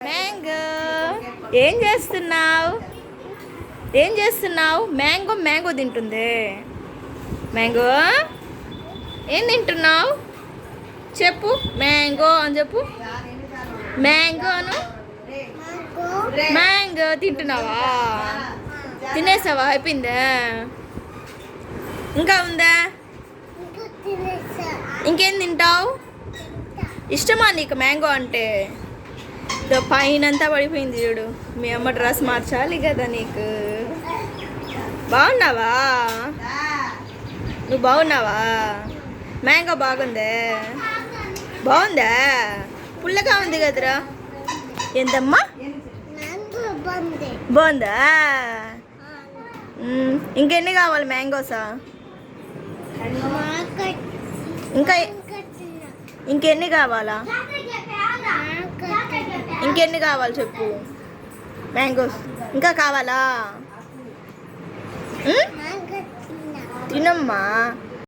Mango ఏం చేస్తున్నావు? ఏం చేస్తున్నావు? మ్యాంగో మ్యాంగో తింటుంది. మ్యాంగో ఏం తింటున్నావు? చెప్పు. మ్యాంగో అని చెప్పు. మ్యాంగోను మ్యాంగో తింటున్నావా? తినేసావా? అయిపోయిందా? ఇంకా ఉందా? ఇంకేం తింటావు? ఇష్టమా నీకు మ్యాంగో అంటే? పైనంతా పడిపోయింది చూడు. మీ అమ్మ డ్రెస్ మార్చాలి కదా నీకు. బాగున్నావా? నువ్వు బాగున్నావా? మ్యాంగో బాగుందే? బాగుందా? పుల్లగా ఉంది కదరా. ఎంతమ్మా? బాగుందా? ఇంకెన్ని కావాలి మ్యాంగోసా? ఇంకా ఇంకెన్ని కావాలా? ఇంకెన్ని కావాలి చెప్పు. మ్యాంగోస్ ఇంకా కావాలా? తినమ్మా.